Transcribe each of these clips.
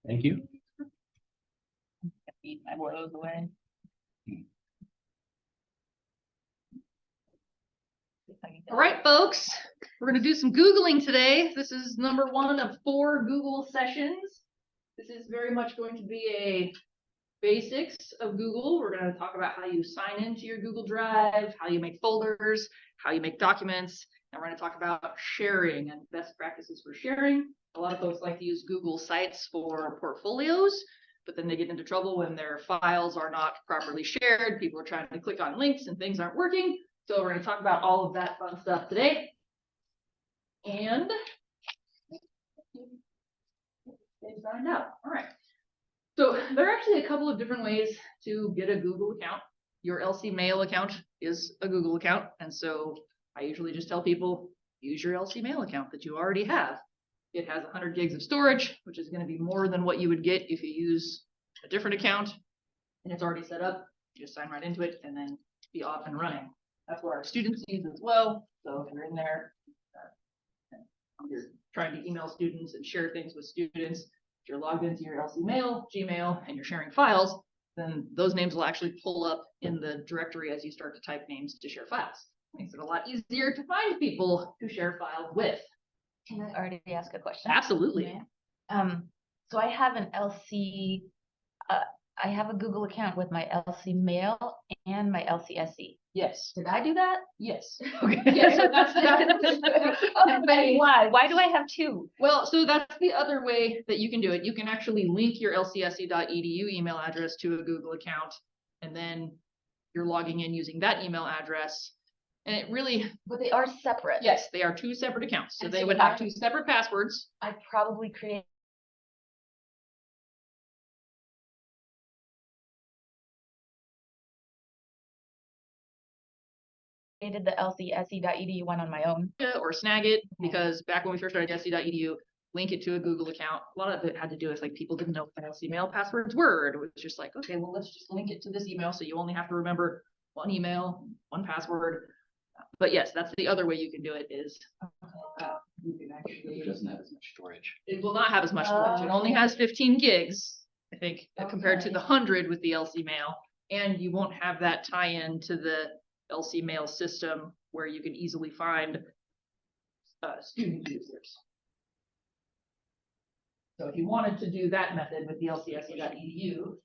Thank you. Eat my woes away. All right, folks, we're going to do some Googling today. This is number 1 of 4 Google sessions. This is very much going to be a basics of Google. We're going to talk about how you sign into your Google Drive, how you make folders, how you make documents, and we're going to talk about sharing and best practices for sharing. A lot of folks like to use Google Sites for portfolios, but then they get into trouble when their files are not properly shared. People are trying to click on links and things aren't working. So we're going to talk about all of that fun stuff today. And they signed out. All right. So there are actually a couple of different ways to get a Google account. Your LC Mail account is a Google account. And so I usually just tell people, use your LC Mail account that you already have. It has 100 gigs of storage, which is going to be more than what you would get if you use a different account. And it's already set up. You just sign right into it and then be off and running. That's what our students use as well. So if you're in there, you're trying to email students and share things with students, if you're logged into your LC Mail, Gmail, and you're sharing files, then those names will actually pull up in the directory as you start to type names to share files. Makes it a lot easier to find people to share files with. Can I already ask a question? Absolutely. So I have an LC, I have a Google account with my LC Mail and my LCSE. Yes. Did I do that? Yes. Okay. Yeah, so that's Why? Why do I have 2? Well, so that's the other way that you can do it. You can actually link your lcsc.edu email address to a Google account, and then you're logging in using that email address. And it really, But they are separate. yes, they are 2 separate accounts. So And they so would have 2 separate passwords. I probably created the lcsc.edu one on my own. Or snag it, because back when we first started lc.edu, link it to a Google account. A lot of it had to do with like people didn't know what LC Mail passwords were. It was just like, okay, well, let's just link it to this email. So you only have to remember 1 email, 1 password. But yes, that's the other way you can do it is you can actually, It doesn't have as much storage. it will not have as much storage. It only has 15 gigs, I think, compared to the 100 with the LC Mail. And you won't have that tie-in to the LC Mail system where you can easily find student users. So if you wanted to do that method with the lcsc.edu,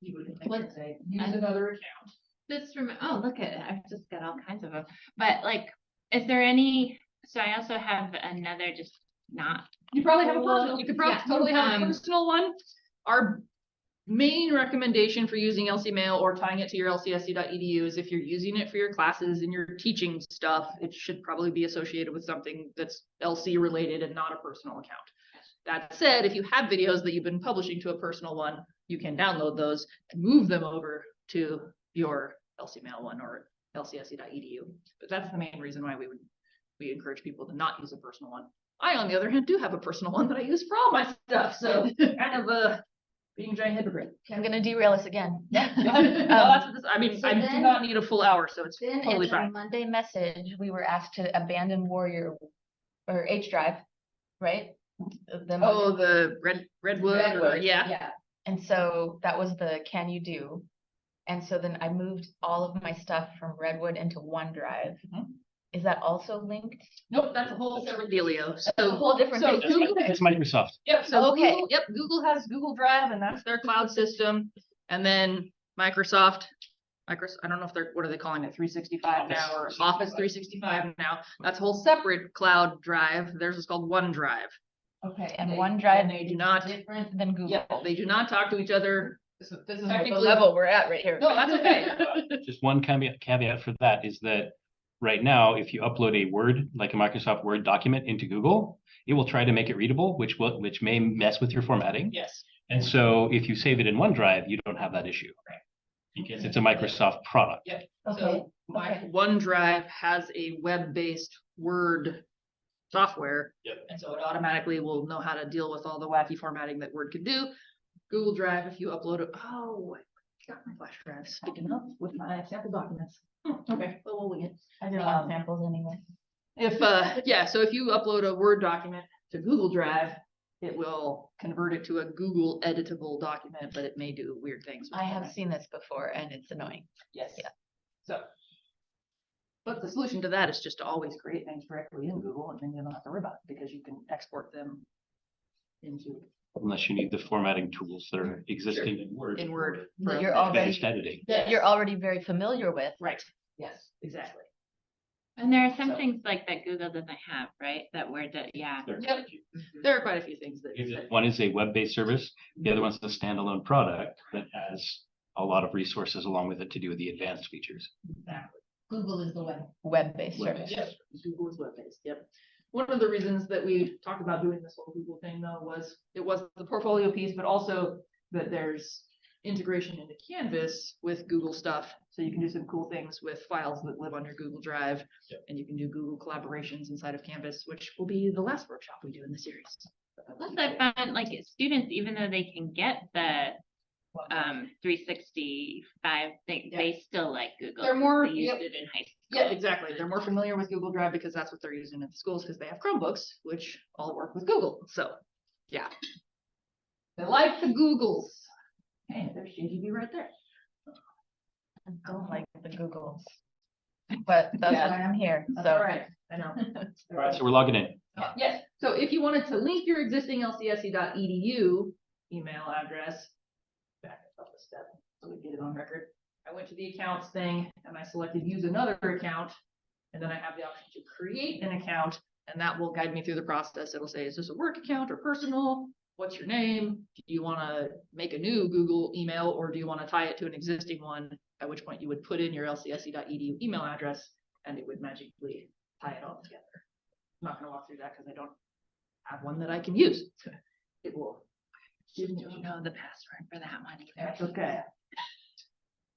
you would let's say use another account. This from look at it. I've just got all kinds of them. But like, is there any? So I also have another, just not. You probably have a personal. You could probably totally have a personal one. Our main recommendation for using LC Mail or tying it to your lcsc.edu is if you're using it for your classes and your teaching stuff, it should probably be associated with something that's LC related and not a personal account. That said, if you have videos that you've been publishing to a personal one, you can download those and move them over to your LC Mail one or lcsc.edu. But that's the main reason why we encourage people to not use a personal one. I, on the other hand, do have a personal one that I use for all my stuff. So kind of being a giant hypocrite. I'm going to derail us again. No, that's what this, I mean, so I do not need a full hour, so it's Then totally in our fine. Monday message, we were asked to abandon Warrior or H Drive, right? Oh, the Redwood, or, Redwood, yeah. Yeah. And so that was the can you do. And so then I moved all of my stuff from Redwood into OneDrive. Mhm. Is that also linked? Nope, that's a whole separate dealio. A So whole different so thing. Google, It's Microsoft. yep, so Okay. Google, yep, Google has Google Drive and that's their cloud system. And then Microsoft, I don't know if they're, what are they calling it? 365 now or Office 365 now. That's a whole separate cloud drive. Theirs is called OneDrive. Okay, and They- OneDrive and they do not, different than Google. yeah, they do not talk to each other. This is the technically- level we're at right here. No, that's okay. Just one caveat for that is that right now, if you upload a Word, like a Microsoft Word document into Google, it will try to make it readable, which may mess with your formatting. Yes. And so if you save it in OneDrive, you don't have that issue. Right. Because it's a Microsoft product. Yep. Okay. So my OneDrive has a web-based Word software. Yep. And so it automatically will know how to deal with all the wacky formatting that Word can do. Google Drive, if you upload it, oh, I got my flash drive sticking up with my sample documents. Okay, well, we'll wing it. I did a lot of samples anyway. If, yeah, so if you upload a Word document to Google Drive, it will convert it to a Google editable document, but it may do weird things. with I have formatting. seen this before and it's annoying. Yes. Yeah. So. But the solution to that is just to always create things directly in Google, and then you don't have to worry about it because you can export them into Unless you need the formatting tools that are existing in Word. in Word. That for you're Advanced already, editing. that you're already very familiar with. Right. Yes, exactly. And there are some So- things like that Google doesn't have, right? That Word that, yeah. Yep. There are quite a few things that. One is a web-based service, the other one's a standalone product that has a lot of resources along with it to do with the advanced features. Exactly. Google is the web-based service. Yes, Google is web-based, yep. One of the reasons that we talked about doing this whole Google thing though was it was the portfolio piece, but also that there's integration into Canvas with Google stuff. So you can do some cool things with files that live on your Google Drive. Yep. And you can do Google collaborations inside of Canvas, which will be the last workshop we do in the series. Plus I found like students, even though they can get the 365 thing, Yeah. they still like Google. They're more- They used yep. it in high school. Yeah, exactly. They're more familiar with Google Drive because that's what they're using at the schools because they have Chromebooks, which all work with Google. So, yeah. They like the Googles. Hey, there's JGB right there. I don't like the Googles. But that's Yeah. why I'm here, That's so. all right. I know. All right, so we're logging in. Yes, so if you wanted to link your existing lcsc.edu email address, back up a step so we get it on record. I went to the accounts thing and I selected use another account. And then I have the option to create an account and that will guide me through the process. It'll say, is this a work account or personal? What's your name? Do you want to make a new Google email or do you want to tie it to an existing one? At which point you would put in your lcsc.edu email address and it would magically tie it all together. I'm not going to walk through that because I don't have one that I can use. It will give me Don't know the password for that one either. That's okay.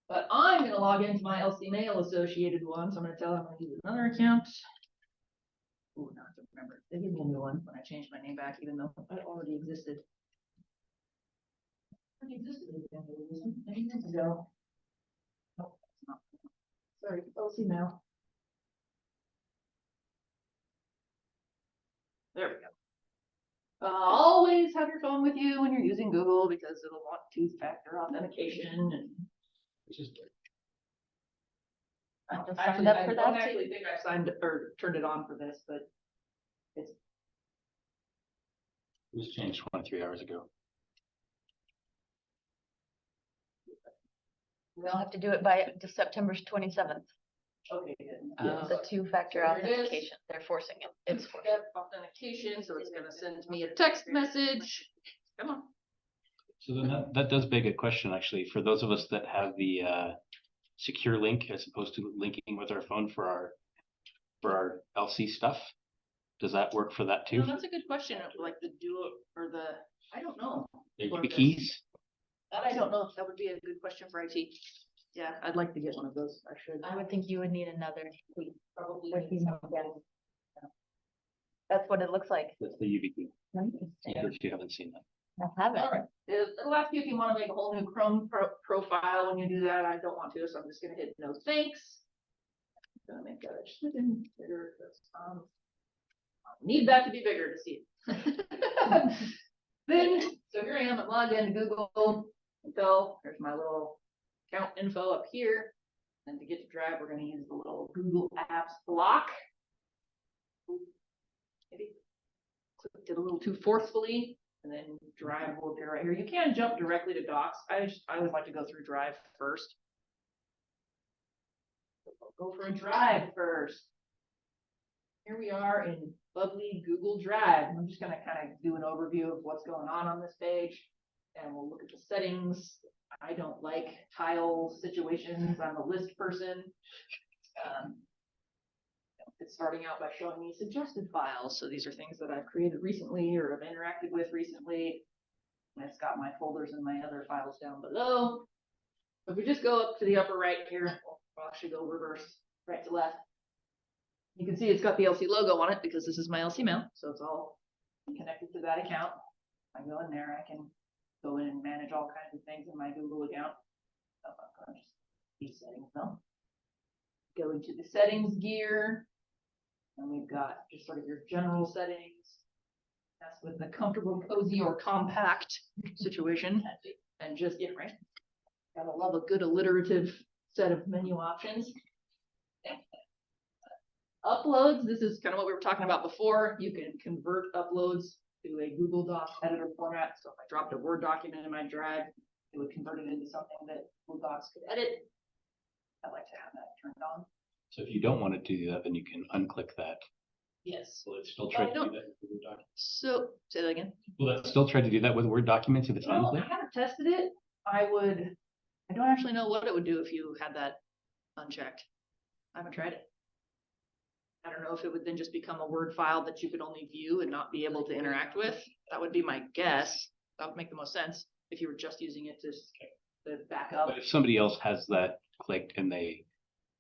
But I'm going to log into my LC Mail associated one, so I'm going to tell them I'm going to use another account. Ooh, now I have to remember. They gave me a new one when I changed my name back, even though it already existed. Already existed many years ago. Nope, that's not. Sorry, LC Mail. There we go. Always have your phone with you when you're using Google because it'll want two-factor authentication and. Which is I just Actually, signed up I for don't that too. actually think I signed or turned it on for this, but It was changed 23 hours ago. We all have to do it by September 27th. okay, good. Yeah. The two-factor There it is. authentication. They're forcing it. It's forcing. Two-step authentication, so it's gonna send me a text message. Come on. So then that does beg a question, actually, for those of us that have the secure link as opposed to linking with our phone for our LC stuff. Does that work for that too? No, that's a good question, like the duo or the, I don't know. The for the this. keys? That I don't know. That would be a good question for IT. Yeah, I'd like to get one of those. I should. I would think you would need another. Probably. Would be need more some. dense. That's what it looks like. That's the UV key, I if you haven't seen that. haven't. All right, it'll ask you if you want to make a whole new Chrome profile when you do that. I don't want to, so I'm just gonna hit no thanks. Gonna make that a little bigger. Need that to be bigger to see it. Then, so here I am, I'm logged into Google info. There's my little account info up here. And to get to Drive, we're gonna use the little Google Apps block. Maybe clicked it a little too forcefully. And then Drive will appear right here. You can jump directly to Docs. I always like to go through Drive first. Go for a Drive first. Here we are in lovely Google Drive. I'm just gonna kind of do an overview of what's going on this page. And we'll look at the settings. I don't like tile situations. I'm a list person. It's starting out by showing me suggested files. So these are things that I've created recently or have interacted with recently. And it's got my folders and my other files down below. If we just go up to the upper right here, I'll actually go reverse right to left. You can see it's got the LC logo on it because this is my LC mail. So it's all connected to that account. I go in there, I can go in and manage all kinds of things in my Google account. Oh, I'm just these settings though. Go into the settings gear. And we've got just sort of your general settings. That's with the comfortable, cozy, or compact situation. And just, yeah, right. Gotta love a good alliterative set of menu options. Uploads, this is kind of what we were talking about before. You can convert uploads to a Google Docs editor format. So if I dropped a Word document in my drive, it would convert it into something that Google Docs could edit. I like to have that turned on. So if you don't want to do that, then you can unclick that. Yes. Will it still try I to do don't- that with Word documents? So, say that again. Will it still try to do that with Word documents if it's Well, I unclicked? haven't tested it. I don't actually know what it would do if you had that unchecked. I haven't tried it. I don't know if it would then just become a Word file that you could only view and not be able to interact with. That would be my guess. That would make the most sense if you were just using it to back up. But if somebody else has that clicked and they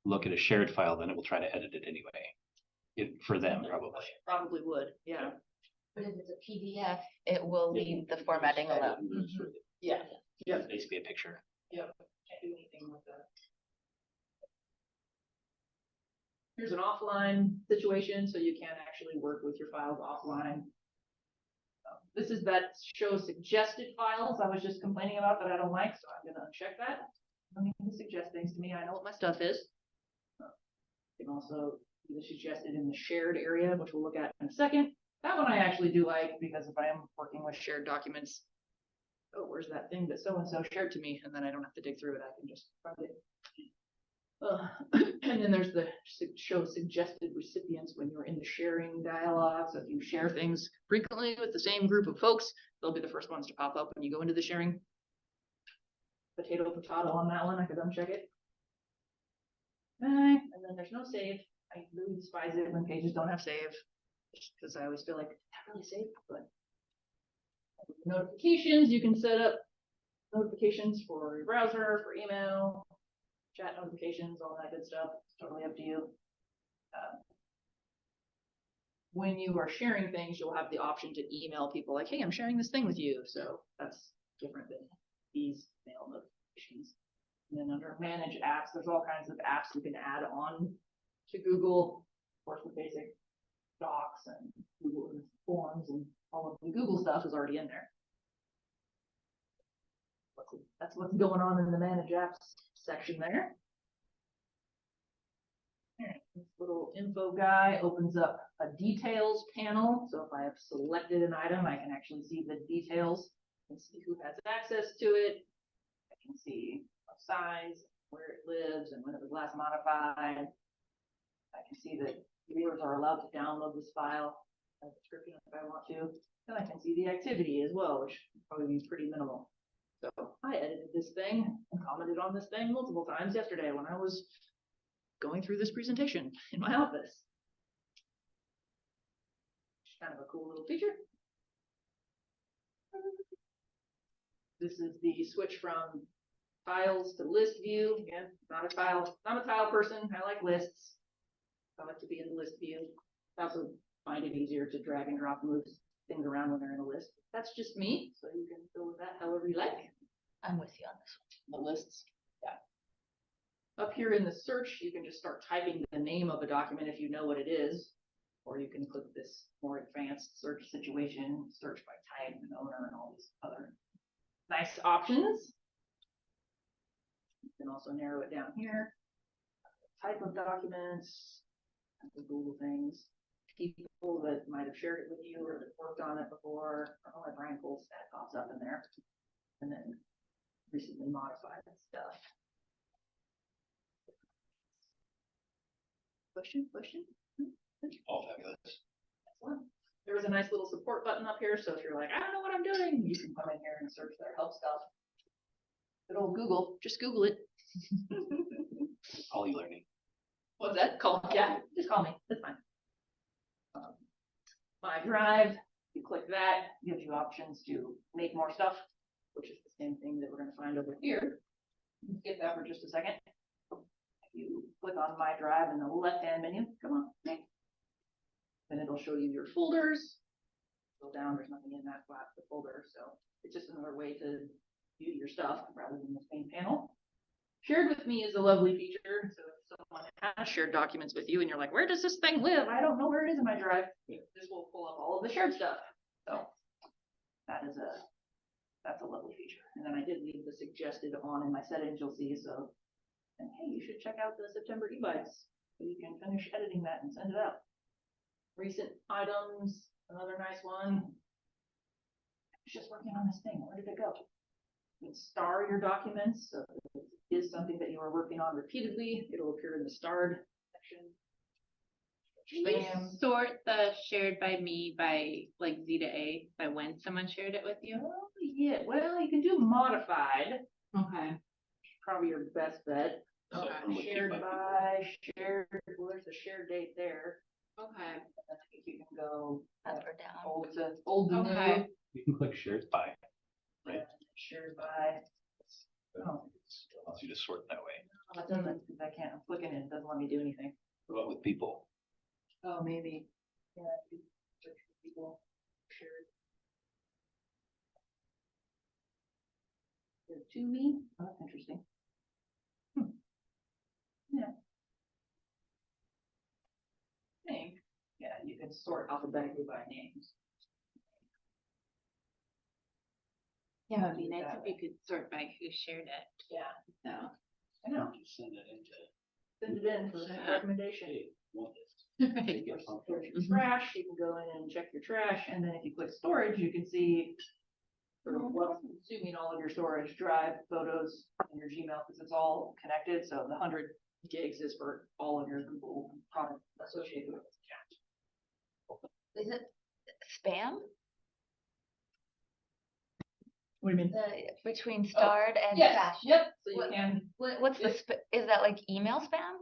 look at a shared file, then it will try to edit it anyway. For them, probably. Probably would, yeah. But if it's a PDF, it will leave the formatting alone. Yeah. Yeah. Basically a picture. Yep, can't do anything with that. Here's an offline situation, so you can actually work with your files offline. This is that show suggested files I was just complaining about that I don't like, so I'm gonna uncheck that. Don't need to suggest things to me, I know what my stuff is. You can also do the suggested in the shared area, which we'll look at in a second. That one I actually do like, because if I am working with shared documents, oh, where's that thing that so-and-so shared to me? And then I don't have to dig through it, I can just find it. And then there's the show suggested recipients when you're in the sharing dialogue. So if you share things frequently with the same group of folks, they'll be the first ones to pop up when you go into the sharing. Potato on that one, I could uncheck it. And then there's no save. I really despise it when pages don't have save, because I always feel like, that really saved, but notifications, you can set up notifications for your browser, for email, chat notifications, all that good stuff. It's totally up to you. When you are sharing things, you'll have the option to email people like, hey, I'm sharing this thing with you. So that's different than these mail notifications. And then under manage apps, there's all kinds of apps you can add on to Google. Of course, the basic Docs and Google Forms and all of the Google stuff is already in there. That's what's going on in the manage apps section there. This little info guy opens up a details panel. So if I have selected an item, I can actually see the details and see who has access to it. I can see what size, where it lives, and when it was last modified. I can see that viewers are allowed to download this file, a description if I want to. And I can see the activity as well, which would probably be pretty minimal. So I edited this thing and commented on this thing multiple times yesterday when I was going through this presentation in my office. Kind of a cool little feature. This is the switch from tiles to list view. Again, not a tile person. I like lists. I like to be in the list view. I also find it easier to drag and drop move things around when they're in a list. That's just me, so you can fill with that however you like. I'm with you on this one. The lists, yeah. Up here in the search, you can just start typing the name of a document if you know what it is, or you can click this more advanced search situation, search by type and owner and all these other nice options. You can also narrow it down here. Type of documents, the Google things, people that might have shared it with you or that worked on it before. Oh, my Brian Cole stat pops up in there. And then recently modified stuff. Question? All fabulous. Excellent. There was a nice little support button up here, so if you're like, I don't know what I'm doing, you can come in here and search their help stuff. Good old Google, just Google it. All e-learning. What's that? Yeah, just call me, it's fine. My Drive, you click that, gives you options to make more stuff, which is the same thing that we're gonna find over here. Skip that for just a second. You click on My Drive in the left-hand menu, come on, make. Then it'll show you your folders. Go down, there's nothing in that flat folder, so it's just another way to view your stuff rather than the main panel. Shared with me is a lovely feature, so if someone has shared documents with you and you're like, where does this thing live? I don't know where it is in my drive. This will pull up all of the shared stuff. So that's a lovely feature. And then I did leave the suggested on in my settings, you'll see, so, and hey, you should check out the September e-bites, so you can finish editing that and send it out. Recent items, another nice one. I was just working on this thing, where did it go? You can star your documents, so if it is something that you are working on repeatedly, it'll appear in the starred section. Can you sort the shared by me by like Z to A by when someone shared it with you? Oh, yeah, well, you can do modified, Okay. probably your best bet. So from what you Shared might be- by, shared, well, there's a shared date there. Okay. And then I think you can go Up or down. old to Okay. new. You can click shared by, right? Shared by, oh, It allows you to sort that way. no, it doesn't, because I can't, I'm clicking it, it doesn't let me do anything. What about with people? Oh, maybe, yeah, you search for people, shared. To me, oh, that's interesting. Yeah. Name, yeah, you can sort alphabetically by names. Yeah, it would be nice if you could sort by who shared it. Yeah, So. I know, Just send it into. send it in for recommendation. Hey, want this? Right. Get some There's your Mhm. trash, you can go in and check your trash, and then if you click storage, you can see sort of what's consuming all of your storage, drive, photos, and your Gmail, because it's all connected, so the 100 gigs is for all of your Google product associated with it. Is it spam? What do you mean? Between starred and Yes, trash? yep, so you What- can, What's the, is that like email spam?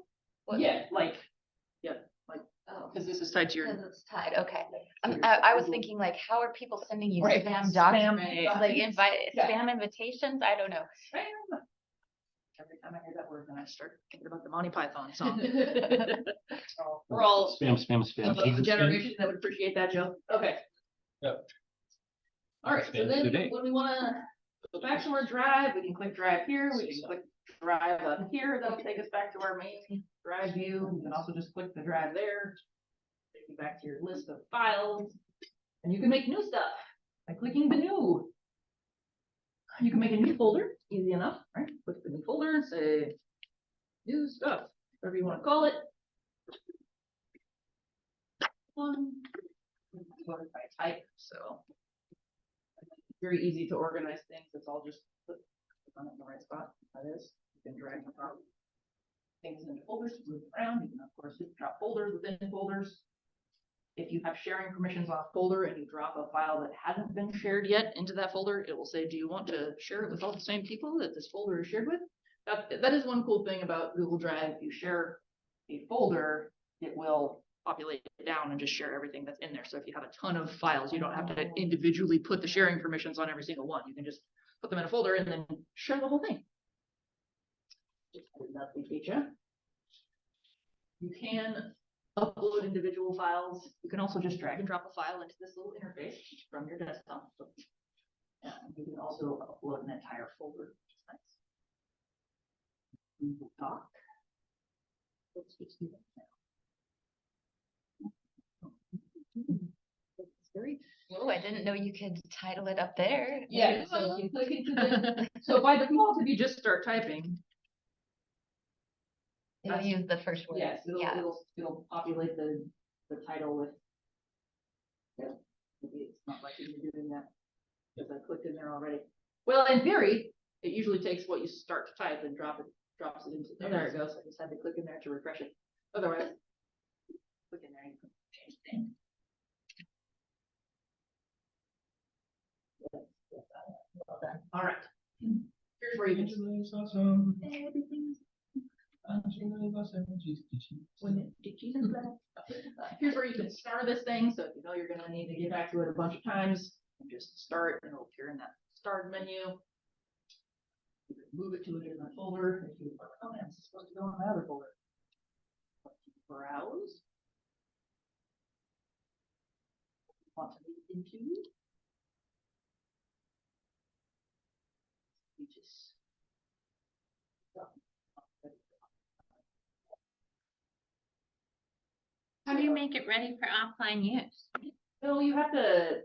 What- yeah, like, yep, Oh, because this is tied to your. because it's tied, okay. to your I was Google- thinking like, how are people sending you Right, spam spam documents? Like documents. Yeah. spam invitations? I don't know. Spam. Every time I hear that word, then I start thinking about the Monty Python song. We're all Spam, spam, spam. of the Keep it spam. generation that would appreciate that joke. Okay. Yep. All right, so Spam then today. when we wanna go back to our drive, we can click drive here, we can click drive up here, that'll take us back to our main drive view. You can also just click the drive there. Take you back to your list of files, and you can make new stuff by clicking the new. You can make a new folder, easy enough, right? Click the new folder and say new stuff, whatever you wanna call it. Sorted by type, so. Very easy to organize things, it's all just put on it in the right spot, that is, you can drag and drop things into folders to move around, you can of course drop folders within folders. If you have sharing permissions on a folder and you drop a file that hasn't been shared yet into that folder, it will say, do you want to share it with all the same people that this folder is shared with? That is one cool thing about Google Drive, if you share a folder, it will populate it down and just share everything that's in there. So if you have a ton of files, you don't have to individually put the sharing permissions on every single one. You can just put them in a folder and then share the whole thing. Just a lovely feature. You can upload individual files. You can also just drag and drop a file into this little interface from your desktop. And you can also upload an entire folder, which is nice. Google Doc. Let's just do that now. Very. Oh, I didn't know you could title it up there. Yeah, so you click into the, so by default, if you just start typing, You'll use the first word. yes, Yeah. it'll populate the title with. Yeah, maybe it's not like you're doing that, because I clicked in there already. Well, in theory, it usually takes what you start to type and drops it into, oh, there it goes, I just had to click in there to refresh it, otherwise. Click in there and you can change things. Well done. All right. Here's where you can. Everything's. Here's where you can star this thing, so if you know you're gonna need to get back to it a bunch of times, you just start and it'll appear in that start menu. You can move it to a different folder if you, oh man, it's supposed to go in my other folder. Browse. Want to move it into. You just. How do you make it ready for offline use? So you have to,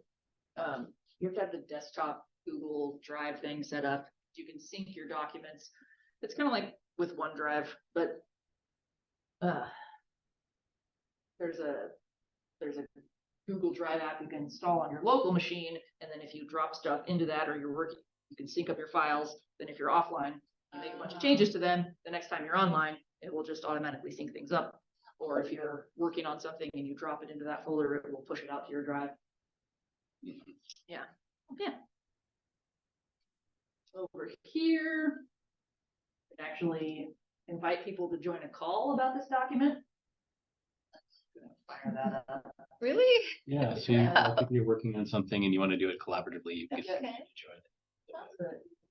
you have to have the desktop Google Drive thing set up. You can sync your documents. It's kind of like with OneDrive, but there's a Google Drive app you can install on your local machine, and then if you drop stuff into that or you're working, you can sync up your files. Then if you're offline, you make a bunch of changes to them. The next time you're online, it will just automatically sync things up. Or if you're working on something and you drop it into that folder, it will push it out to your drive. Yeah. Okay. Over here, actually invite people to join a call about this document. Gonna fire that up. Really? Yeah, so if you're working on something and you want to do it collaboratively, you can Okay. enjoy it.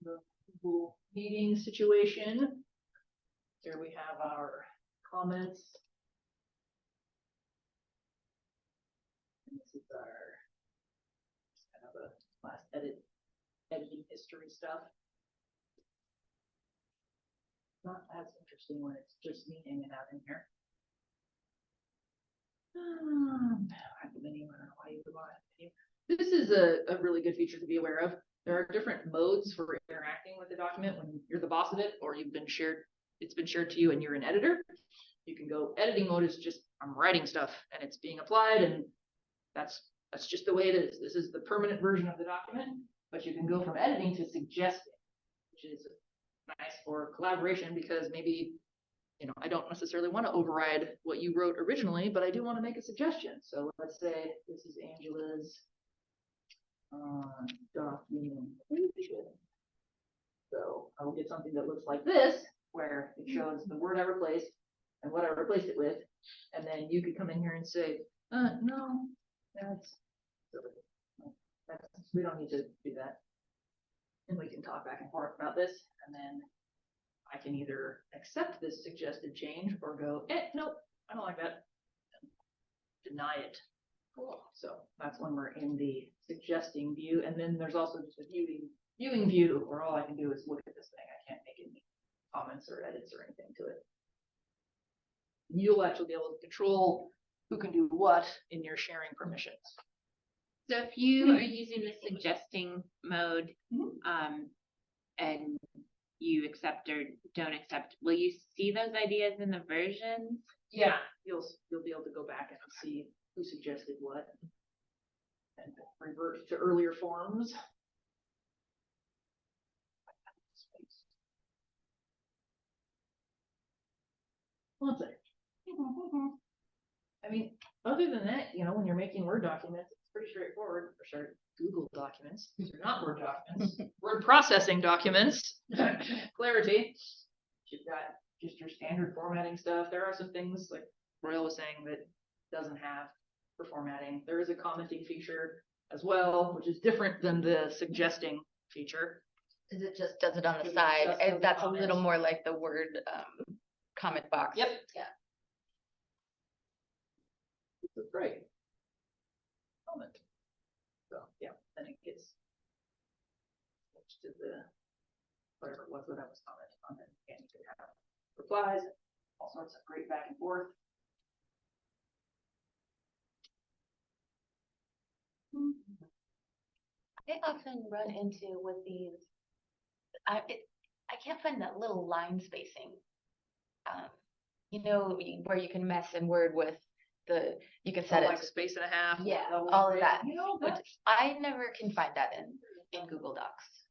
The Google meeting situation. Here we have our comments. And this is our kind of a last editing history stuff. Not as interesting when it's just me hanging out in here. This is a really good feature to be aware of. There are different modes for interacting with the document when you're the boss of it, or it's been shared to you and you're an editor. You can go editing mode is just I'm writing stuff and it's being applied, and that's just the way it is. This is the permanent version of the document, but you can go from editing to suggesting, which is nice for collaboration because maybe, I don't necessarily want to override what you wrote originally, but I do want to make a suggestion. So let's say this is Angela's documentation. So I will get something that looks like this, where it shows the word I replaced and what I replaced it with. And then you could come in here and say, no, we don't need to do that. And we can talk back and forth about this. And then I can either accept this suggested change or go, nope, I don't like that. Deny it. Cool. So that's when we're in the suggesting view. And then there's also just a viewing view where all I can do is look at this thing. I can't make any comments or edits or anything to it. You'll actually be able to control who can do what in your sharing permissions. So if you are using the suggesting mode, and you accept or don't accept, will you see those ideas in the versions? Yeah, you'll be able to go back and see who suggested what and revert to earlier forms. One second. I mean, other than that, when you're making Word documents, it's pretty straightforward. For sure, Google documents. These are not Word documents. Word processing documents. Clarity. You've got just your standard formatting stuff. There are some things like Royal was saying that doesn't have for formatting. There is a commenting feature as well, which is different than the suggesting feature. Is it just does it on the It side? just does And that's a comments. little more like the Word comment box. Yep. Yeah. That's great. Comment. So yeah, then it gets switched to the whatever it was that I was commenting on. Then again, you could have replies, all sorts of great back and forth. I often run into with these. I can't find that little line spacing. Where you can mess in Word with you can set it Like space and a half. Yeah, double all of space. that. That's which I never can find that in Google Docs.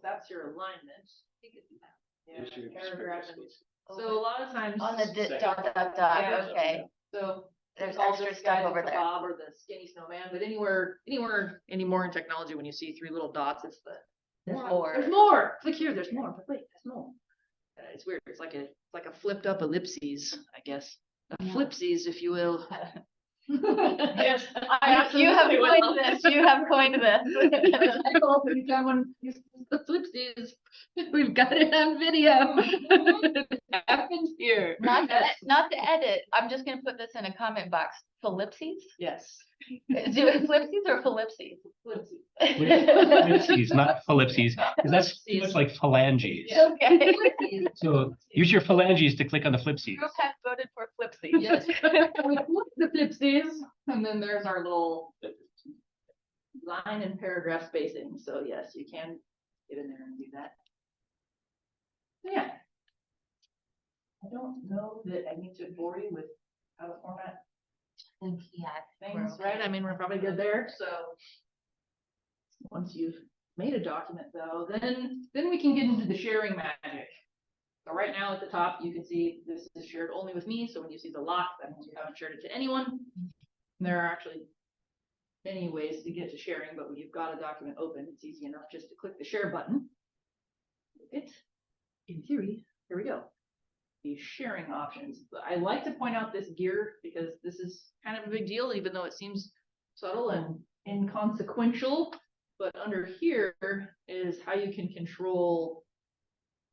That's your alignment. You could do that. Here's your Paragraph. square space. So a lot of times On the Second. dot, Yeah. okay. So There's all extra this stuff guy, over the there. Bob or the skinny snowman, but anywhere anymore in technology, when you see three little dots, it's There's more. There's more. Click here. There's more. But wait, there's more. It's weird. It's like a flipped up ellipses, I guess. A Yeah. flipsies, if you will. Yes, I you have absolutely will. coined this. You have coined this. Anytime when you see the flipsies, we've got it on video. It happens here. Not to edit. I'm just gonna put this in a comment box. Philipses? Yes. Do it flipsies or philipses? Flipsies. Ellipses, not philipses, because that's too much like phalanges. Okay. So use your phalanges to click on the flipsies. Group has voted for flipsies. Yes. The flipsies, and then there's our little line and paragraph spacing. So yes, you can get in there and do that. Yeah. I don't know that I need to bore you with how to format Yeah. things, right? I mean, we're probably good there, so. Once you've made a document though, then we can get into the sharing magic. So right now at the top, you can see this is shared only with me, so when you see the lock, that means you haven't shared it to anyone. And there are actually many ways to get to sharing, but when you've got a document open, it's easy enough just to click the share button. It, in theory, here we go. The sharing options. I like to point out this gear because this is kind of a big deal, even though it seems subtle and inconsequential. But under here is how you can control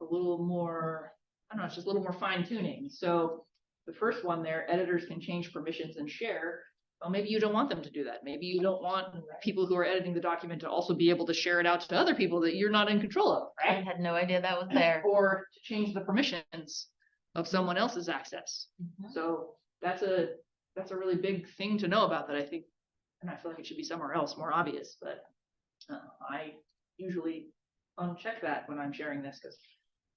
a little more, I don't know, it's just a little more fine tuning. So the first one there, editors can change permissions and share. Well, maybe you don't want them to do that. Maybe you don't want people who are editing the document to also be able to share it out to other people that you're not in control of, I right? had no idea that was there. Or to change the permissions of someone else's access. Mhm. So that's a really big thing to know about that I think, and I feel like it should be somewhere else more obvious, but I usually uncheck that when I'm sharing this because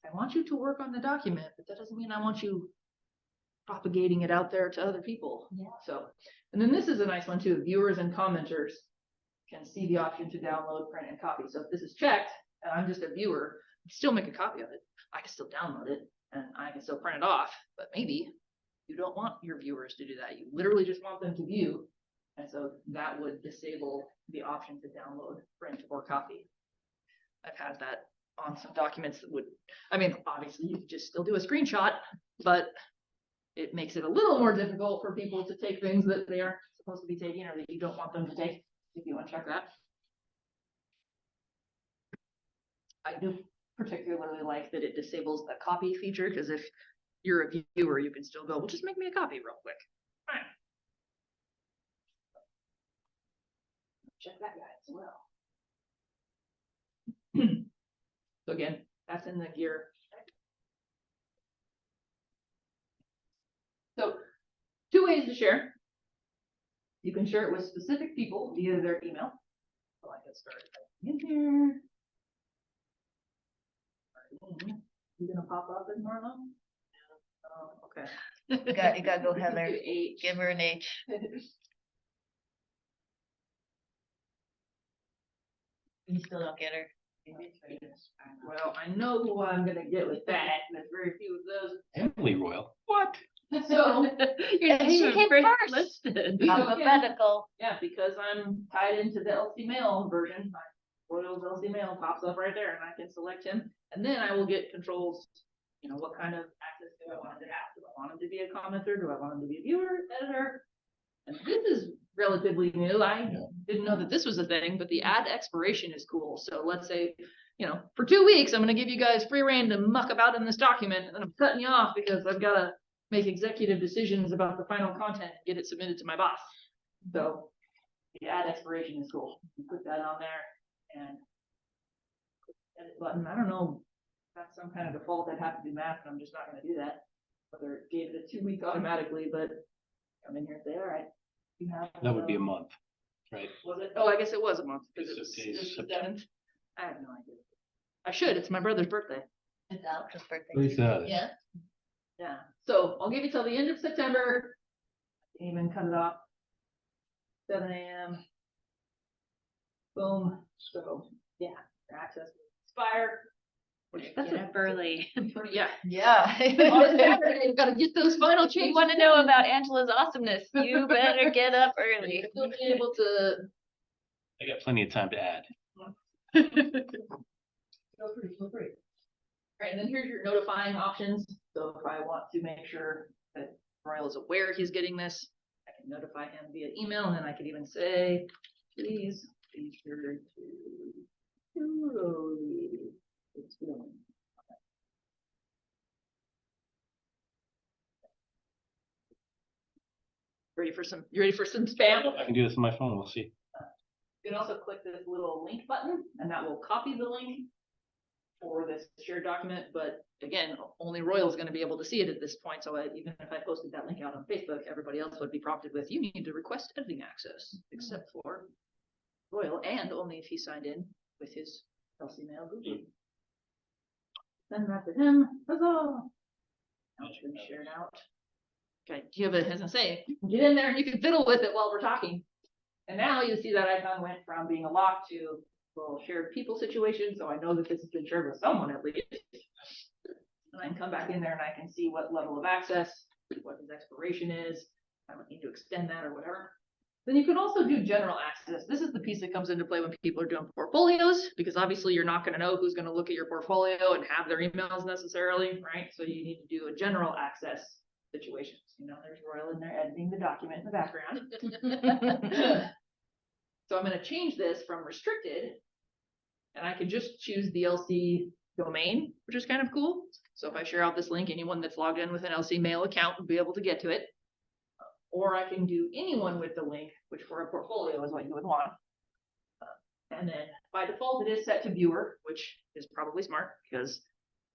I want you to work on the document, but that doesn't mean I want you propagating it out there to other people. Yeah. So, and then this is a nice one too. Viewers and commenters can see the option to download, print, and copy. So if this is checked and I'm just a viewer, I can still make a copy of it. I can still download it and I can still print it off, but maybe you don't want your viewers to do that. You literally just want them to view. And so that would disable the option to download, print, or copy. I've had that on some documents that would, I mean, obviously you could just still do a screenshot, but it makes it a little more difficult for people to take things that they aren't supposed to be taking or that you don't want them to take, if you uncheck that. I do particularly like that it disables the copy feature, because if you're a viewer, you can still go, well, just make me a copy real quick. Fine. Check that guy as well. So again, that's in the gear. So 2 ways to share. You can share it with specific people via their email. So I can start in here. You gonna pop up in Marlo? Oh, okay. You gotta go, Heather. H. Give her an H. You still don't get her. Well, I know who I'm gonna get with that, and there's very few of those. Emily Royal, what? So, You're And she even came first first. listed. Alphabetical. yeah, because I'm tied into the LC Mail version, my Royals LC Mail pops up right there, and I can select him, and then I will get controls. You know, what kind of access do I want him to have? Do I want him to be a commenter? Do I want him to be a viewer, editor? And this is relatively new. I didn't know that this was a thing, but the ad expiration is cool. So let's say, you know, for 2 weeks, I'm going to give you guys free reign to muck about in this document, and then I'm cutting you off because I've got to make executive decisions about the final content and get it submitted to my boss. So the ad expiration is cool. You put that on there and edit button. I don't know. That's some kind of default. I'd have to do math, and I'm just not going to do that. Whether it gave it a 2 week automatically, but come in here and say, all right, you have. That would be a month, right? Was it? Oh, I guess it was a month because It's it's okay, it's the September. 7th. I have no idea. I should. It's my brother's birthday. It's Alex's birthday. Lisa. Yeah. Yeah. So I'll give you till the end of September. I can even cut it off. 7 a.m. Boom. So yeah, your access will expire. Get up early. Yeah. Yeah. On Saturday, you've got to get those final changes. You want to know about Angela's awesomeness? You better get up early. You'll be able to I got plenty of time to add. Feel free. All right, and then here's your notifying options. So if I want to make sure that Royal is aware he's getting this, I can notify him via email, and then I could even say, please be sure to download it's going. You ready for some spam? I can do this on my phone, we'll see. You can also click this little link button, and that will copy the link for this shared document. But again, only Royal is going to be able to see it at this point. So even if I posted that link out on Facebook, everybody else would be prompted with, you need to request editing access, except for Royal, and only if he signed in with his LC Mail Google. Send that to him. Huzzah! Now it's been shared out. Okay, do you have a, as I say, you can get in there and you can fiddle with it while we're talking. And now you see that icon went from being a lock to a little shared people situation, so I know that this has been shared with someone at least. And I can come back in there and I can see what level of access, what his expiration is. I don't need to extend that or whatever. Then you can also do general access. This is the piece that comes into play when people are doing portfolios, because obviously you're not going to know who's going to look at your portfolio and have their emails necessarily, right? So you need to do a general access situation. You know, there's Royal in there editing the document in the background. So I'm going to change this from restricted, and I can just choose the LC domain, which is kind of cool. So if I share out this link, anyone that's logged in with an LC Mail account will be able to get to it. Or I can do anyone with the link, which for a portfolio is what you would want. And then by default, it is set to viewer, which is probably smart, because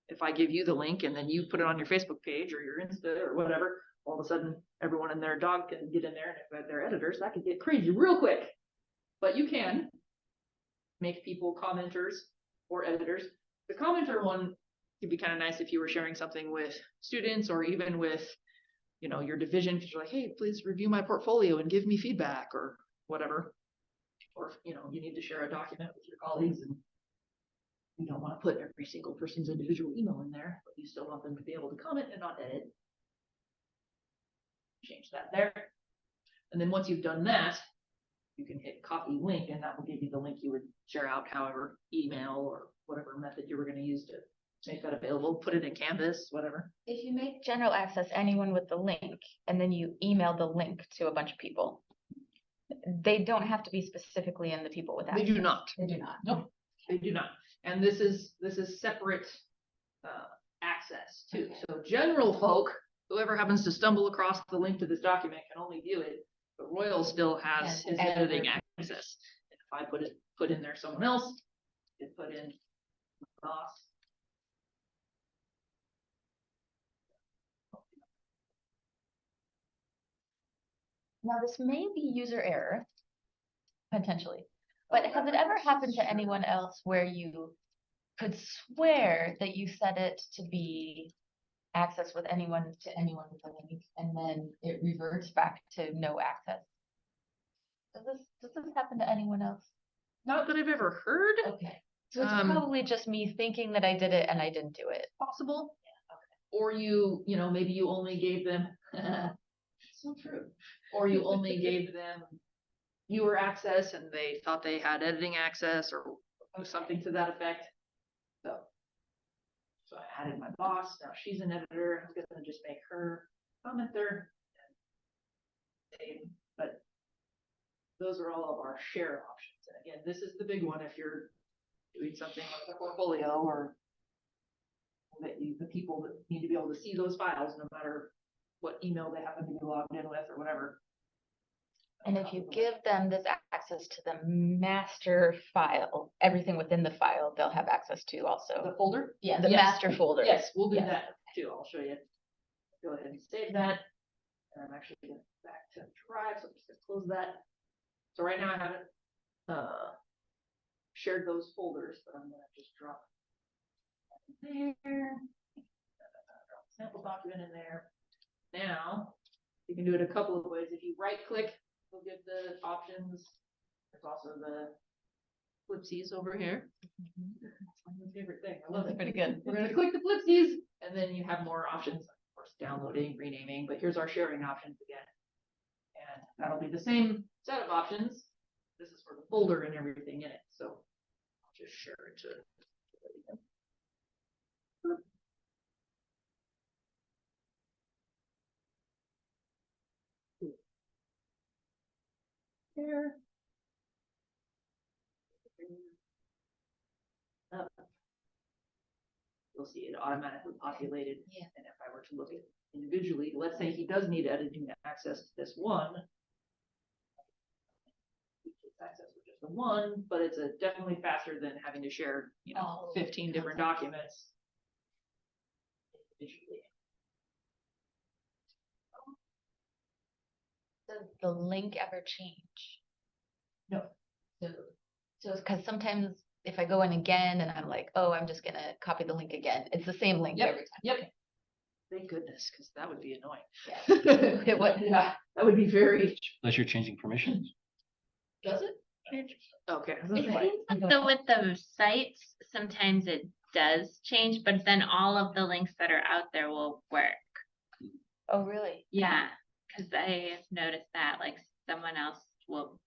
if I give you the link and then you put it on your Facebook page or your Insta or whatever, all of a sudden everyone and their dog can get in there, and if they're editors, that could get crazy real quick. But you can make people commenters or editors. The commenter one could be kind of nice if you were sharing something with students or even with, you know, your division, because you're like, hey, please review my portfolio and give me feedback or whatever. Or, you know, you need to share a document with your colleagues and you don't want to put every single person's individual email in there, but you still want them to be able to comment and not edit. Change that there. And then once you've done that, you can hit copy link, and that will give you the link you would share out, however, email or whatever method you were going to use to make that available, put it in Canvas, whatever. If you make general access anyone with the link, and then you email the link to a bunch of people, they don't have to be specifically in the people with They access. do not. They do not. Nope, they do not. And this is separate access too. So general folk, whoever happens to stumble across the link to this document can only view it, but Royal still has Yeah, his editing access. If I put in there someone else, it put in my boss. Now, this may be user error, potentially, but has it ever happened to anyone else where you could swear that you set it to be access with anyone to anyone with a link, and then it reverts back to no access? Does this happen to anyone else? Not that I've ever heard. Okay. So it's Um, probably just me thinking that I did it and I didn't do it. Possible. Or you know, maybe you only gave them, so true. Or you only gave them viewer access and they thought they had editing access or something to that effect. So I added my boss. Now she's an editor. I'm gonna just make her commenter. But those are all of our share options. And again, this is the big one if you're doing something like a portfolio or that the people that need to be able to see those files, no matter what email they happen to be logged in with or whatever. And if you give them this access to the master file, everything within the file, they'll have access to also. The folder? Yeah, the Yes. master folder. Yes, we'll do Yes. that too. I'll show you. Go ahead and save that. And I'm actually going back to Drive, so I'm just gonna close that. So right now I haven't shared those folders, but I'm gonna just drop that in there. Drop the sample document in there. Now you can do it a couple of ways. If you right click, we'll give the options. There's also the flipsies over here. That's my favorite thing. I love That's it. pretty good. We're gonna click the flipsies, and then you have more options, of course, downloading, renaming, but here's our sharing options again. And that'll be the same set of options. This is for the folder and everything in it, so I'll just share it to. There. You'll see it automatically populated. Yeah. And if I were to look at individually, let's say he does need editing access to this one. Access with just the one, but it's definitely faster than having to share, you know, 15 different documents. Individually. Does the link ever change? No. So So it's because sometimes if I go in again and I'm like, oh, I'm just gonna copy the link again, it's the same link Yep, every time. yep. Thank goodness, because that would be annoying. Yeah. It would. Yeah, that would be very. Unless you're changing permissions. Does it? Okay. I was gonna It say, seems like though with the sites, sometimes it does change, but then all of the links that are out there will work. Oh, really? Yeah, because I have noticed that like someone else will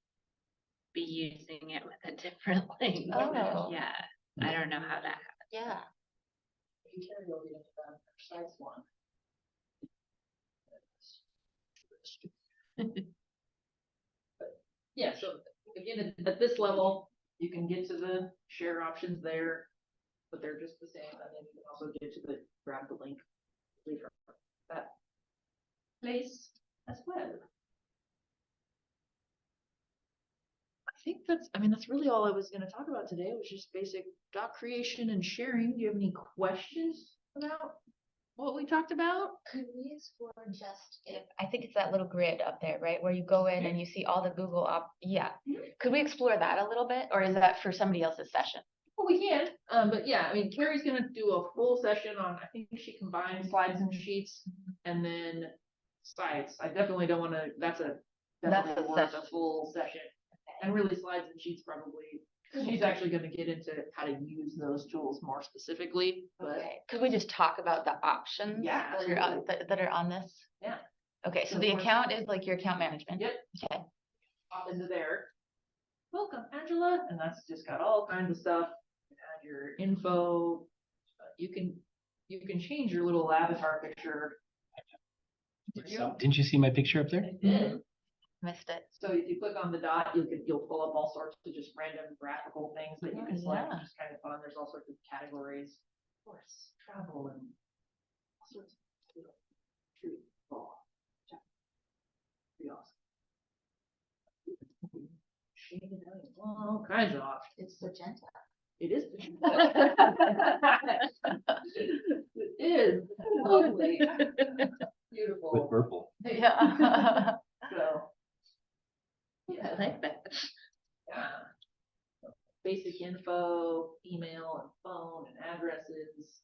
be using it with a different link. Oh. Yeah, I don't know how that happens. Yeah. you can go into that precise one. Yeah, so again, at this level, you can get to the share options there, but they're just the same, and then you can also get to the grab the link from that place as well. I think that's really all I was gonna talk about today, was just basic doc creation and sharing. Do you have any questions about what we talked about? Could we explore just if, I think it's that little grid up there, right? Where you go in and you see all the Google yeah. Mhm. Could we explore that a little bit, or is that for somebody else's session? Well, we can, but yeah, I mean, Carrie's gonna do a full session on, I think she combined slides and sheets and then sites. I definitely don't wanna, that's definitely a worth a session. full session. And really slides and sheets probably, she's actually gonna get into how to use those tools more specifically, but Okay, could we just talk about the options Yeah, that are on, absolutely. that are on this? Yeah. Okay, so So the for- account is like your account management? Yep. Okay, pop into there. Welcome, Angela, and that's just got all kinds of stuff. You add your info. You can change your little avatar picture. Did you? Didn't you see my picture up there? I did. missed it. So if you click on the dot, you'll pull up all sorts of just random graphical things that you Oh, can select, yeah. which is kind of fun. There's all sorts of categories, of course, travel and all sorts of little treat. Oh, pretty awesome. Shaded out, all kinds of options. It's magenta. It is. It is lovely, With beautiful. purple. Yeah. So, I yeah, like that. yeah. Basic info, email and phone and addresses,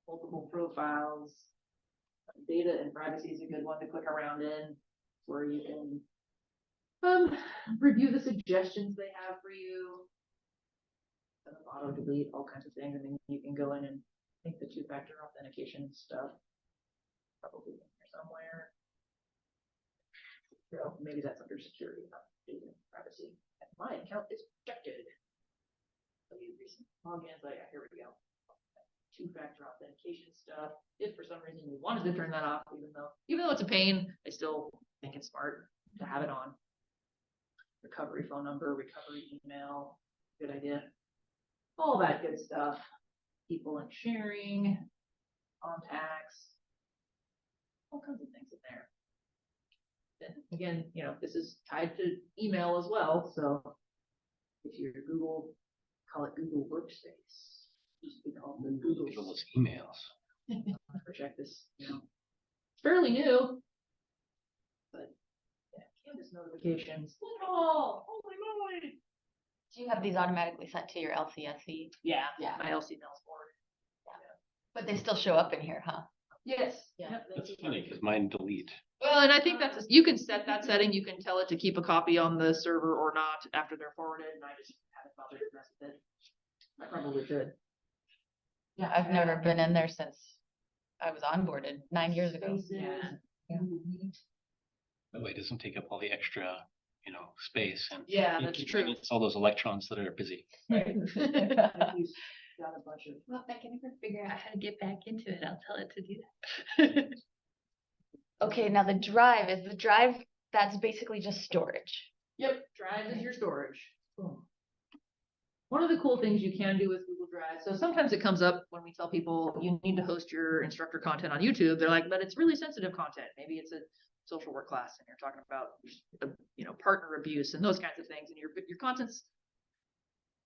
multiple profiles. Data and privacy is a good one to click around in, where you can review the suggestions they have for you. Auto delete, all kinds of things, and then you can go in and I think the two-factor authentication stuff. Probably in here somewhere. So maybe that's under security, not data and privacy. And my account is protected. So you recent logins, oh yeah, here we go. Two-factor authentication stuff. If for some reason you wanted to turn that off, even though it's a pain, I still think it's smart to have it on. Recovery phone number, recovery email, good idea. All that good stuff. People and sharing, contacts, all kinds of things in there. Then again, this is tied to email as well, so if you're Google, call it Google Workspace. Used to be called the Google. Look at all those emails. Check this, it's fairly new. But yeah, Canvas notifications. Look at all, holy moly. Do you have these automatically sent to your LCSC? Yeah, Yeah. my LC mail's board. But they still show up in here, huh? Yes. Yeah. Yep, That's funny because mine delete. Well, and I think you can set that setting, you can tell it to keep a copy on the server or not after they're forwarded, and I just haven't bothered to mess with it. I probably should. Yeah, I've never been in there since I was onboarded 9 years ago. Yeah. That way it doesn't take up all the extra, space and. Yeah, you that's can- true. It's all those electrons that are busy. Right. If you've got a bunch of. Well, if I can ever figure out how to get back into it, I'll tell it to do that. Okay, now the drive, that's basically just storage. Yep, Drive is your storage. Boom. One of the cool things you can do with Google Drive, so sometimes it comes up when we tell people you need to host your instructor content on YouTube. They're like, but it's really sensitive content. Maybe it's a social work class and you're talking about, partner abuse and those kinds of things, and your content's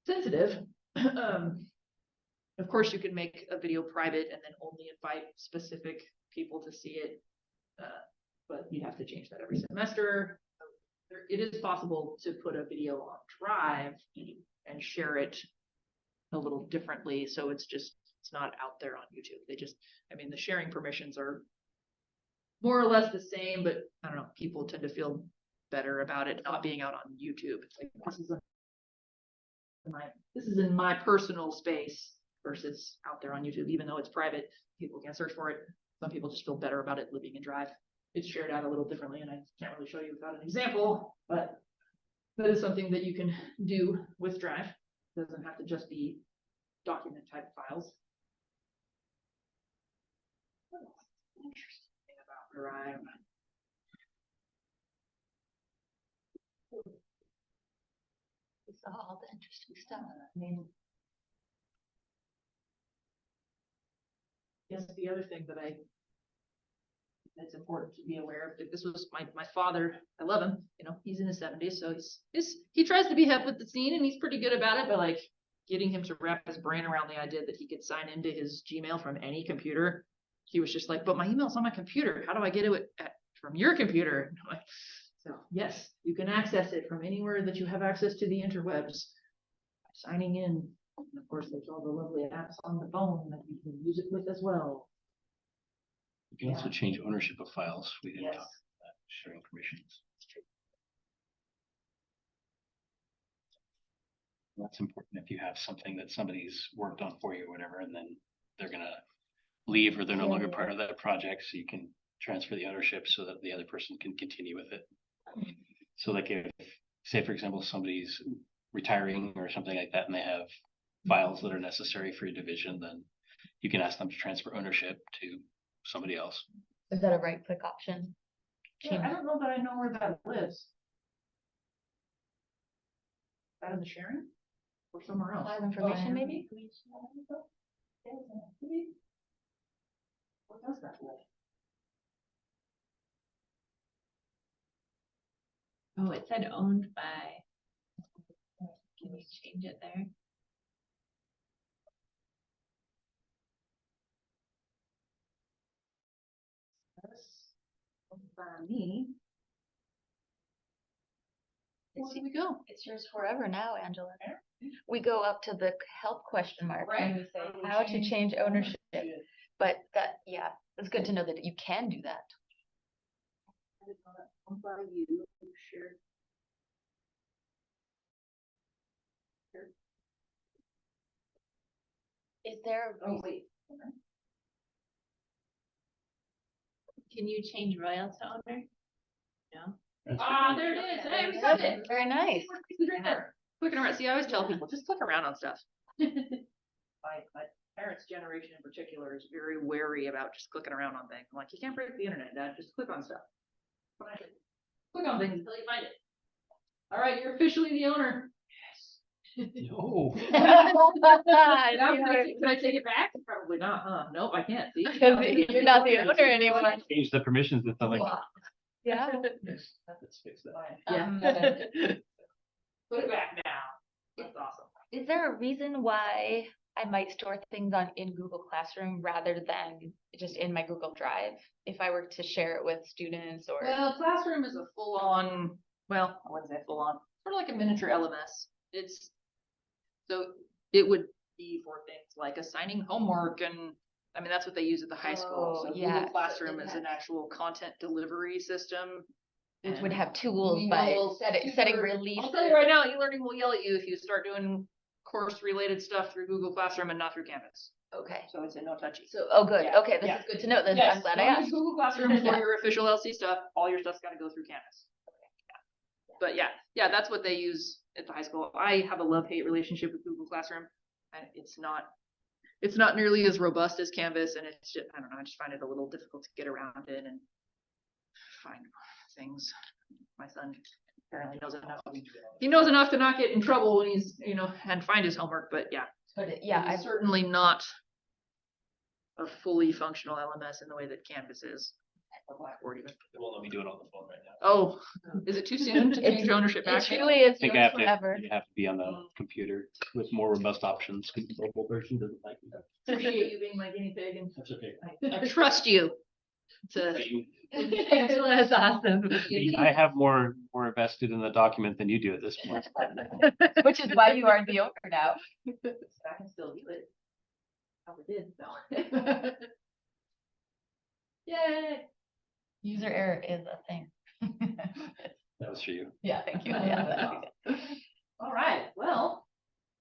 sensitive. Of course, you can make a video private and then only invite specific people to see it. But you have to change that every semester. it is possible to put a video on Drive and share it a little differently, so it's not out there on YouTube. I mean, the sharing permissions are more or less the same, but I don't know, people tend to feel better about it not being out on YouTube. It's like, this is in my personal space versus out there on YouTube, even though it's private, people can search for it. Some people just feel better about it living in Drive. It's shared out a little differently, and I can't really show you without an example, but that is something that you can do with Drive. It doesn't have to just be document type files. What else is interesting about Drive? We saw all the interesting stuff. I mean, yes, the other thing that's important to be aware of, this was my father. I love him, he's in his 70s, so he tries to be hip with the scene, and he's pretty good about it, but like getting him to wrap his brain around the idea that he could sign into his Gmail from any computer, he was just like, but my email's on my computer, how do I get it from your computer? And I'm like, so yes, you can access it from anywhere that you have access to the interwebs by signing in. And of course, there's all the lovely apps on the phone that you can use it with as well. You can also change ownership of files. We didn't Yes. talk about that, sharing permissions. That's important if you have something that somebody's worked on for you or whatever, and then they're gonna leave or they're no longer part of that project, so you can transfer the ownership so that the other person can continue with it. So like if, say for example, somebody's retiring or something like that, and they have files that are necessary for your division, then you can ask them to transfer ownership to somebody else. Is that a right click option? Yeah, I don't know that I know where that lives. Is that in the sharing? Or somewhere else? File information, maybe? What does that live? Oh, it said owned by. Can you change it there? By me. Where do we go? It's yours forever now, Angela. We go up to the help question mark and we say how to change ownership. But that, yeah, it's good to know that you can do that. By you, share. Is there a Oh, reason? wait. Can you change royals to owner? No. Ah, there it is. Hey, we got it. Very nice. Clicking around. See, I always tell people, just click around on stuff. My parents' generation in particular is very wary about just clicking around on things. I'm like, you can't break the internet, Dad. Just click on stuff. Click on things until you find it. All right, you're officially the owner. No. Now, can I take it back? Probably not, huh? Nope, I can't. See? Because you're not the owner anymore. Change the permissions and stuff like that. Yeah. Let's fix that. Yeah. Put it back now. That's awesome. Is there a reason why I might store things in Google Classroom rather than just in my Google Drive? If I were to share it with students or. Well, Classroom is a full-on, well, I wouldn't say full-on, sort of like a miniature LMS. So it would be for things like assigning homework, and I mean, that's what they use at the high school. Oh, So yeah. Google Classroom So it is an actual content delivery system. Which would and have tools we by will setting release. I'll tell you right now, e-learning will yell at you if you start doing course-related stuff through Google Classroom and not through Canvas. Okay. So it's a no touchy. So, oh, good. Yeah, Okay, this yeah. is good to know. Then Yes, I'm glad I don't use asked. Google Classroom for Yeah. your official LC stuff. All your stuff's gotta go through Canvas. But yeah, that's what they use at the high school. I have a love-hate relationship with Google Classroom. And it's not nearly as robust as Canvas, and it's just, I don't know, I just find it a little difficult to get around it and find things. My son apparently knows enough. He knows enough to not get in trouble when he's, and find his homework, but yeah. But yeah, It's I'm certainly not a fully functional LMS in the way that Canvas is. Or Blackboard even. They won't let me do it on the phone right now. Oh, is it too soon to change ownership back? It truly is I think yours I have forever. you have to be on the computer with more robust options. The mobile version doesn't like it. Appreciate you being my guinea pig, and That's okay. I trust you. to. That's awesome. I have more vested in the document than you do at this point. Which is why you are the owner now. I can still view it. Probably did, though. Yay! User error is a thing. That was for you. Yeah, thank you. Yeah, All right, well,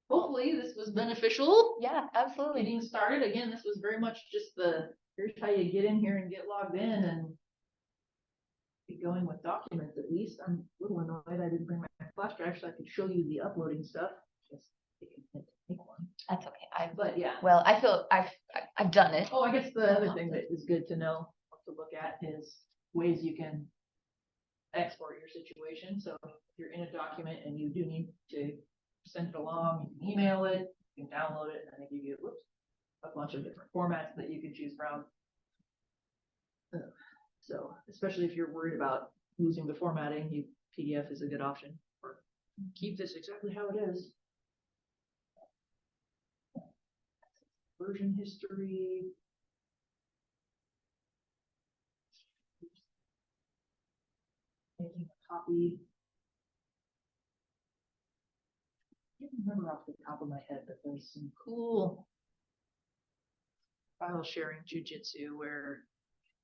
hopefully this was beneficial. yeah, absolutely. Getting started, again, this was very much just here's how you get in here and get logged in and get going with documents at least. I'm a little annoyed I didn't bring my flash drive so I could show you the uploading stuff. Just take a minute to make one. That's okay. But yeah. Well, I feel I've done it. Oh, I guess the other thing that is good to know, to look at is ways you can export your situation. So if you're in a document and you do need to send it along, you can email it, you can download it, and then they give you a bunch of different formats that you can choose from. So especially if you're worried about losing the formatting, PDF is a good option. Or keep this exactly how it is. Version history. Making a copy. I can't remember off the top of my head, but there's some cool file sharing jujitsu where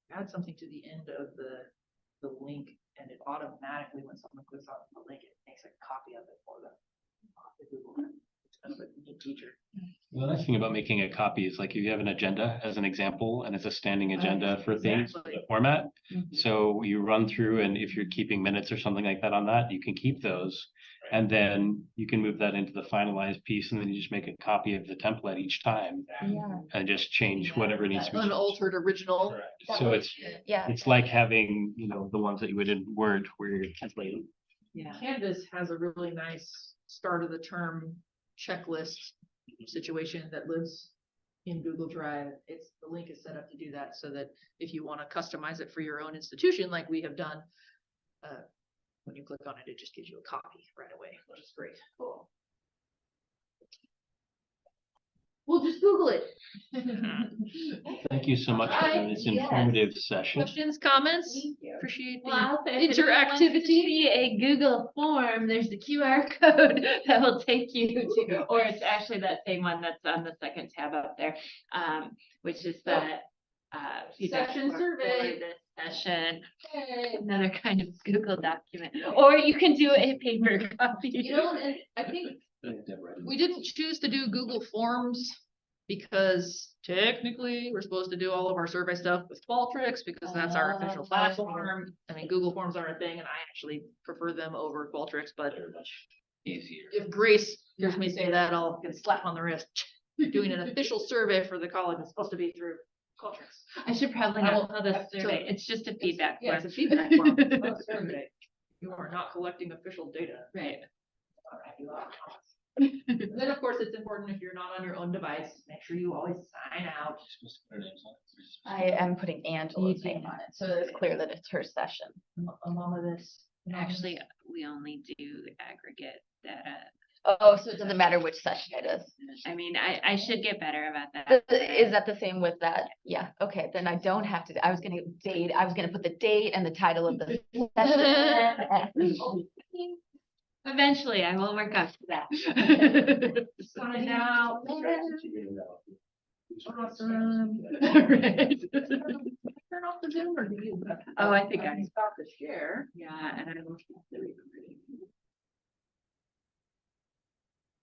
you add something to the end of the link and it automatically, when someone clicks on the link, it makes a copy of it for them. Off the Google. It's kind of a neat feature. The nice thing about making a copy is like if you have an agenda as an example and it's a standing agenda for things, Exactly. the format. Mhm. So you run through and if you're keeping minutes or something like that on that, you can keep those. And then you can move that into the finalized piece and then you just make a copy of the template each time Yeah. and just change whatever needs to be changed. Unaltered original. Correct. So Yeah. it's like having, the ones that you would in Word where you're templating. Yeah. Canvas has a really nice start of the term checklist situation that lives in Google Drive. The link is set up to do that so that if you want to customize it for your own institution, like we have done, when you click on it, it just gives you a copy right away, which is great. Cool. We'll just Google it. Thank you so much for Alright, this yes. informative session. Questions, comments? Thank you. Appreciate Well, the I'll say if anyone wants to interactivity. see a Google form, there's the QR code that will take you to, or it's actually that same one that's on the second tab up there, which is the feedback Session form survey. for this session. Another kind of Google document, or you can do a paper copy. And I think we didn't choose to do Google Forms because technically we're supposed to do all of our survey stuff with Qualtrics because that's our official platform. I mean, Google Forms are a thing and I actually prefer them over Qualtrics, but They're much easier. if Grace hears me say that, I'll get a slap on the wrist. Doing an official survey for the college is supposed to be through Qualtrics. I should probably I not will- call this so- survey, it's just a feedback Yeah, form. it's a feedback form. It's not a survey. You are not collecting official data. Right. All right, you are. And then, of course, it's important if you're not on your own device, make sure you always sign out. I am putting Angela's name on it, so it's clear that it's her session. A mom of this. Actually, we only do aggregate data. Oh, so it doesn't matter which session it is. I mean, I should get better about that. Is that the same with that? Yeah, okay, then I don't have to, I was gonna put the date and the title of the session. Eventually, I will work up to that. Sign out. Awesome. Right. Turn off the Zoom or do you? Oh, I think I- Stop the share. Yeah, and I will.